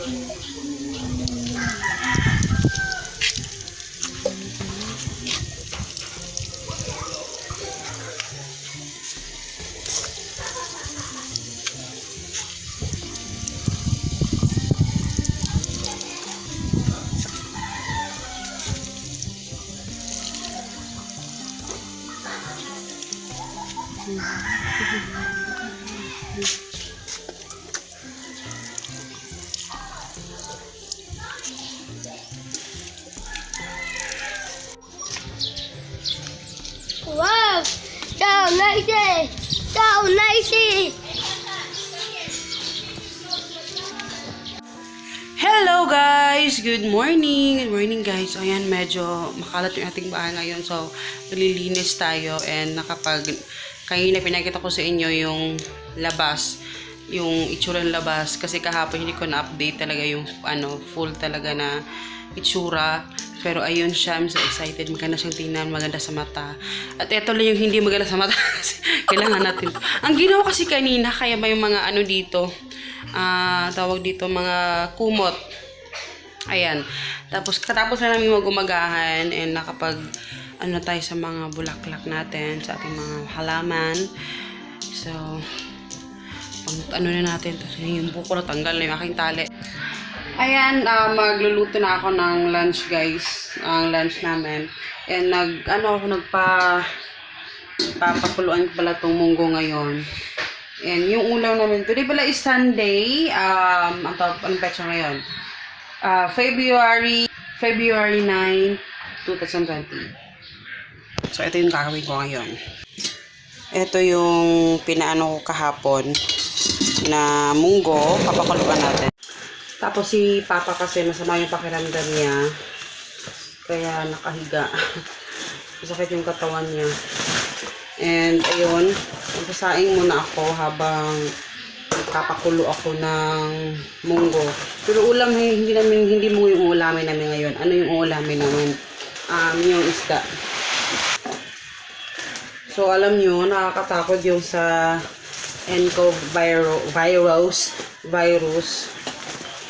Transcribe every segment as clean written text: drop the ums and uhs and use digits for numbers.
Wow! So nice! So nice! Hello guys! Good morning! Good morning guys. Ayan, medyo makalat yung ating bahay ngayon. So, nalilinis tayo and kanina pinakita ko sa inyo yung labas. Yung itsura ng labas. Kasi kahapon hindi ko na-update talaga yung full talaga na itsura. Pero ayun siya, I'm so excited. Maganda siyang tingnan, maganda sa mata. At ito lang yung hindi maganda sa mata. Kailangan natin. Ang ginawa kasi kanina, kaya may mga dito. Tawag dito mga kumot. Ayan. Tapos katapos na namin magumagahan and nakapag tayo sa mga bulaklak natin, sa ating mga halaman. So, na natin. Yung buko na tanggal na yung aking tali. Ayan, magluluto na ako ng lunch guys. Ang lunch namin. And papakuluan ko pala itong munggo ngayon. And yung ulam namin, today pala is Sunday. Anong petsa ngayon? February 9, 2020. So, ito yung gagawin ko ngayon. Ito yung pinaano ko kahapon na munggo. Papakuluan natin. Tapos si Papa kasi masama yung pakiramdam niya. Kaya nakahiga. Masakit yung katawan niya. And ayun, magsasaing muna ako habang papakulo ako ng munggo. Pero ulam, hindi mo yung ulamin namin ngayon. Ano yung ulamin namin? Yung isda. So alam nyo, nakakatakot yung sa virus.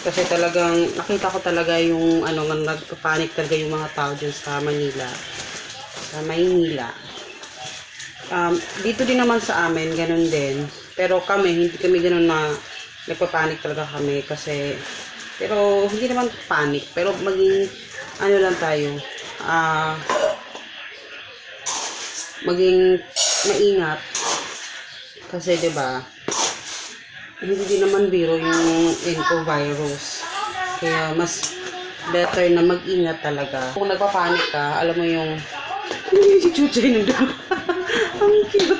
Kasi talagang, nakita ko talaga yung, nagpapanik talaga yung mga tao dyan sa Manila. Sa Maynila. Dito din naman sa amin, ganun din. Pero kami, hindi kami ganun na nagpapanik talaga kami. Kasi, pero hindi naman panic. Pero maging, lang tayo. Maging maingat. Kasi, diba, hindi naman biro yung virus. Kaya mas better na mag-ingat talaga. Kung nagpapanik ka, alam mo yung si Chuchay nandun. Ang cute.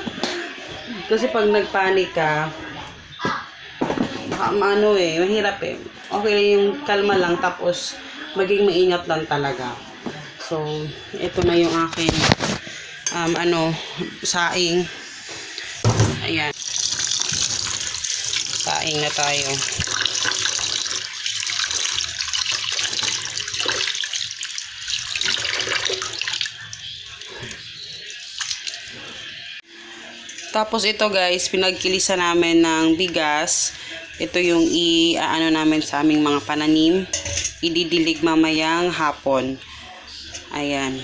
Kasi pag nagpanik ka, mahirap eh. Okay lang yung kalma lang, tapos maging maingat lang talaga. So, ito na yung akin saing. Ayan. Saing na tayo. Tapos ito guys, pinagkilisan namin ng bigas. Ito yung namin sa aming mga pananim. Ididilig mamayang hapon. Ayan.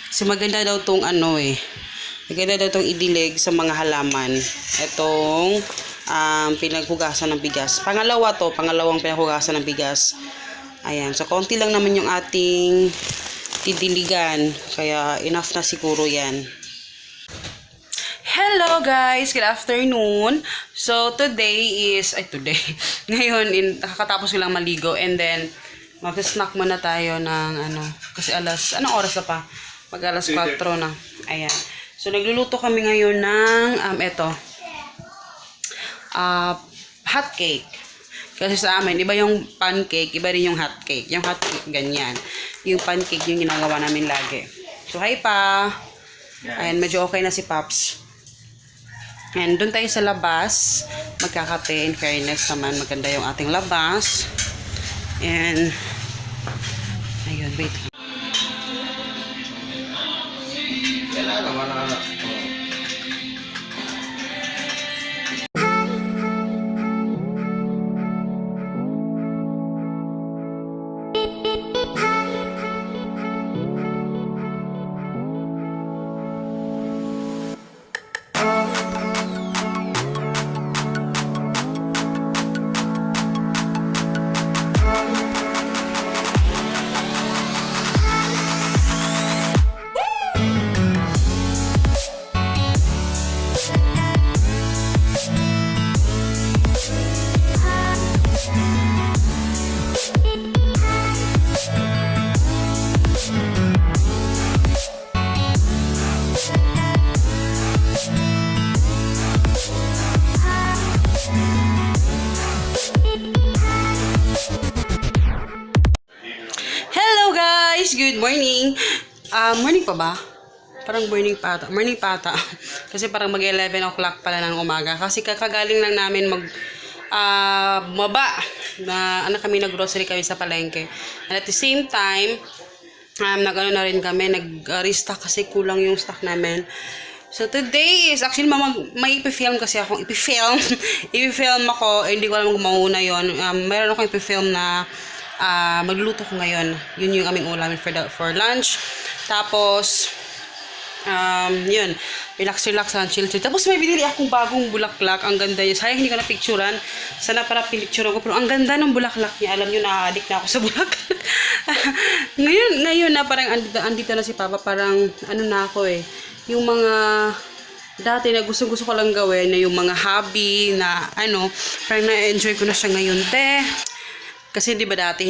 Kasi maganda daw tong maganda daw tong idilig sa mga halaman. Itong pinaghugasan ng bigas. Pangalawang pinaghugasan ng bigas. Ayan. So, konti lang naman yung ating didiligan. Kaya, enough na siguro yan. Hello guys! Good afternoon! So, today. Ngayon, kakatapos ko lang maligo. And then, mag-snack muna tayo ng kasi anong oras na pa? Pag alas 4 na. Ayan. So, nagluluto kami ngayon ng, hot cake. Kasi sa amin, iba yung pancake, iba rin yung hot cake. Yung hot cake, ganyan. Yung pancake, yung ginagawa namin lagi. So, hi pa! Ayan, medyo okay na si Paps. And doon tayo sa labas, magkakape. In fairness naman, maganda yung ating labas. And, ayun, wait. guys, good morning. Morning pa ba? Parang morning pa ata. Morning pa ata. Kasi parang mag-11 o'clock pala ng umaga. Kasi kakagaling lang namin bumaba na kami, nag-grocery kami sa palengke. And at the same time, nag-ano na rin kami, nag-restock kasi kulang yung stock namin. So today is actually may ipifilm kasi akong ipifilm ako, hindi ko alam kung mauna yun. Meron akong ipifilm na magluluto ko ngayon. Yun yung aming ulamin for lunch. Tapos yun, relax lang, chill. Tapos may binili akong bagong bulaklak. Ang ganda niya. Sayang hindi ko na picturean. Sana para pinicturean ko. Pero ang ganda ng bulaklak niya. Alam niyo, na-addict na ako sa bulaklak. ngayon na parang andito na si Papa. Parang ano na ako eh. Yung mga dati na gusto ko lang gawin na yung mga hobby na parang na-enjoy ko na siya ngayon. Kasi di ba dati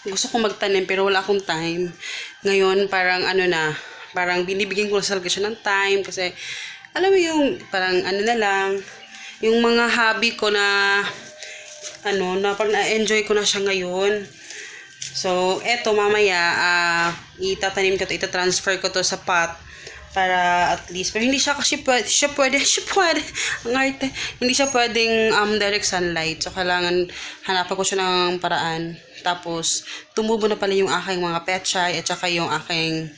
gusto ko magtanim pero wala akong time. Ngayon parang parang binibigyan ko talaga siya ng time kasi alam mo yung parang na lang yung mga hobby ko na na parang na-enjoy ko na siya ngayon. So eto mamaya itatanim ko to, ita-transfer ko to sa pot para at least, pero hindi siya kasi pwede ang arte, hindi siya pwedeng direct sunlight, so kailangan hanapan ko siya ng paraan. Tapos tumubo na pala yung aking mga pechay at saka yung aking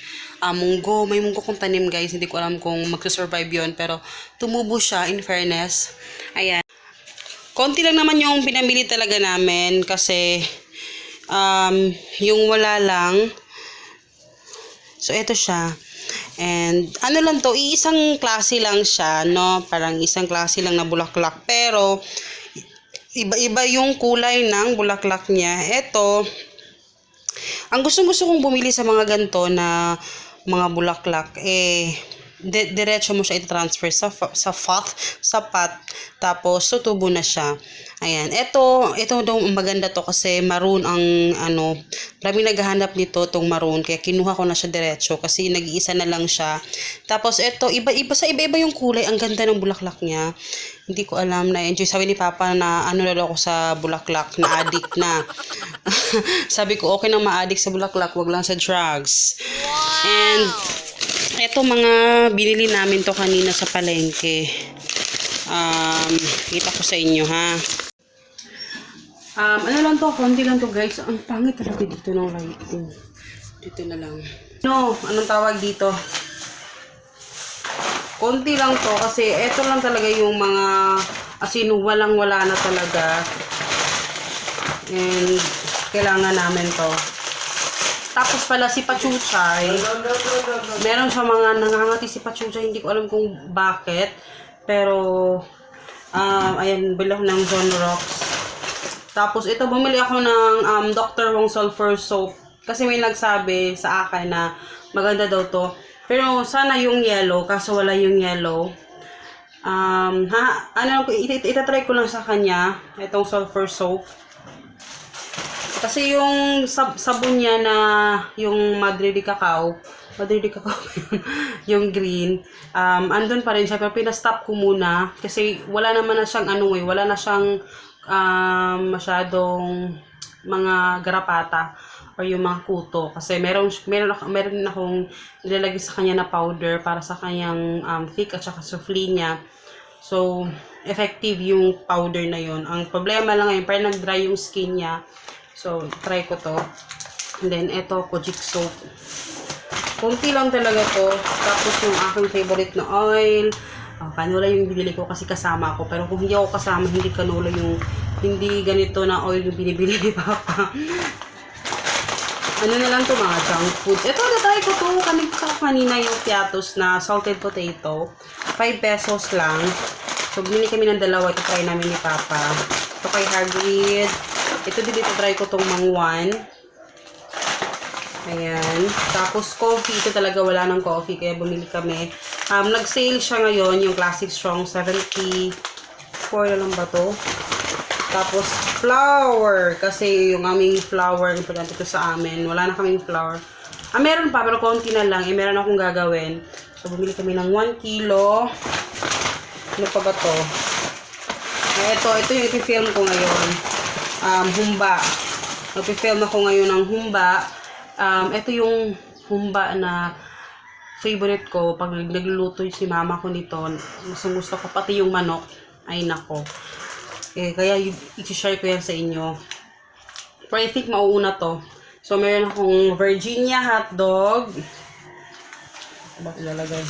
munggo. May munggo kong tanim guys, hindi ko alam kung magsusurvive yon, pero tumubo siya in fairness. Ayan, konti lang naman yung pinamili talaga namin kasi yung wala lang. So eto siya. And lang to, isang klase lang siya, no? Parang isang klase lang na bulaklak. Pero iba-iba yung kulay ng bulaklak niya. Ito, ang gustong-gusto kong bumili sa mga ganito na mga bulaklak, diretso mo siya i-transfer sa pot, tapos tutubo na siya. Ayan, ito daw maganda to kasi maroon ang maraming naghahanap nito, tong maroon, kaya kinuha ko na siya diretso kasi nag-iisa na lang siya. Tapos ito, iba-iba yung kulay, ang ganda ng bulaklak niya. Hindi ko alam, na-enjoy. Sabi ni Papa na na ako sa bulaklak, na addict na. Sabi ko, okay nang ma-addict sa bulaklak, wag lang sa drugs. Wow. And eto, mga binili namin to kanina sa palengke. Kita ko sa inyo, ha. Lang to, konti lang to guys. Ang pangit talaga dito ng lighting. Dito na lang. Anong tawag dito? Konti lang to kasi eto lang talaga yung mga walang-wala na talaga. And kailangan namin to. Tapos pala si Pachuchay, meron siya mga nangangati si Pachuchay, hindi ko alam kung bakit. Pero ayan, bili ako ng John Rocks. Tapos ito, bumili ako ng Dr. Wong Sulfur Soap. Kasi may nagsabi sa akin na maganda daw to. Pero sana yung yellow, kaso wala yung yellow. Itatry ko lang sa kanya, itong sulfur soap. Kasi yung sabon niya na yung Madre de Cacao, yung green, andun pa rin siya, pero pinastop ko muna kasi wala naman na siyang wala na siyang masyadong mga garapata or yung mga kuto, kasi meron akong nilalagay sa kanya na powder para sa kanyang thick at saka souffle niya. So effective yung powder na yun. Ang problema lang ngayon, parang nag-dry yung skin niya. So try ko to. And then eto, Kojic soap. Kunti lang talaga to. Tapos yung aking favorite na oil, canola yung binili ko kasi kasama ako. Pero kung hindi ako kasama, hindi ganito na oil yung binibili ni Papa. Na lang to, mga junk foods. Ito, natry ko to. Kanina yung Piatos na salted potato. 5 pesos lang. So, bumili kami ng dalawa. Ito try namin ni Papa. Ito kay Hagrid. Ito din, try ko tong mangwan. Ayan. Tapos coffee, ito talaga wala ng coffee kaya bumili kami. Nag-sale siya ngayon, yung Classic Strong, 74 na lang ba to? Tapos flour, kasi yung aming flour, importante to sa amin. Wala na kaming flour. Meron pa, pero konti na lang. Meron akong gagawin. So, bumili kami ng 1 kilo. Ano pa ba to? Ito yung ipifilm ko ngayon. Humba. Nagpifilm ako ngayon ng humba. ito yung humba na favorite ko. Pag nagluluto si mama ko nito, gusto ko pati yung manok. Ay nako. Kaya i-share ko yan sa inyo. Pero I think mauuna to. So, meron akong Virginia hotdog. Ba't ilalagay?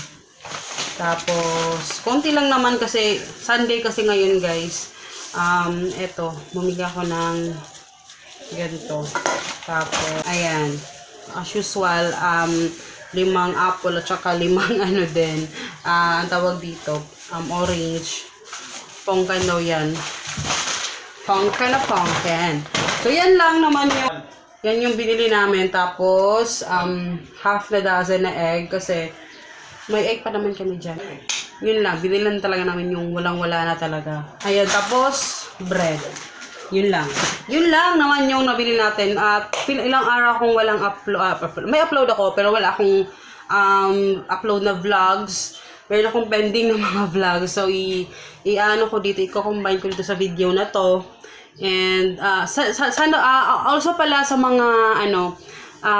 Tapos, konti lang naman kasi, Sunday kasi ngayon guys. Eto, bumili ako ng ganito. Tapos, ayan. As usual, 5 apple at saka 5 ano din. Ang tawag dito, orange. Pongkan daw yan. Pongkan na pongkan. So, yan lang naman yung binili namin. Tapos, half na dozen na egg kasi may egg pa naman kami dyan. Yun lang. Binilan talaga namin yung walang-wala na talaga. Ayan. Tapos, bread. Yun lang. Yun lang naman yung nabili natin. At ilang araw akong walang upload. May upload ako, pero wala akong upload na vlogs. Meron akong pending ng mga vlogs. So, i-ano ko dito. I-combine ko dito sa video na to. And, sana, also pala sa mga,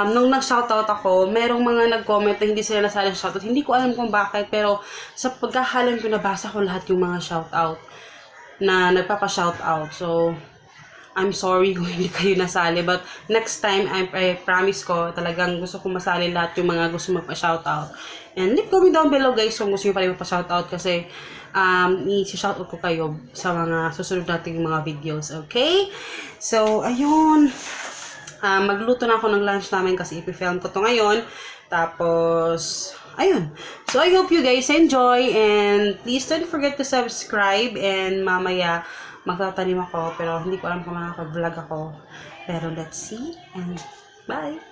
nung nag-shoutout ako, merong mga nag-comment na hindi sila nasali sa shoutout. Hindi ko alam kung bakit, pero sa pagkakalam ko, nabasa ko lahat yung mga shoutout na nagpapa-shoutout. So, I'm sorry kung hindi kayo nasali. But, next time, I promise ko, talagang gusto ko masali lahat yung mga gusto magpa-shoutout. And, leave comment down below, guys, kung gusto nyo pa rin magpa-shoutout kasi, i-shoutout ko kayo sa mga susunod nating mga videos. Okay? So, ayun. Magluto na ako ng lunch namin kasi ipifilm ko to ngayon. Tapos, ayun. So, I hope you guys enjoy and please don't forget to subscribe and mamaya magtatanim ako pero hindi ko alam kung makaka-vlog ako. Pero let's see and bye!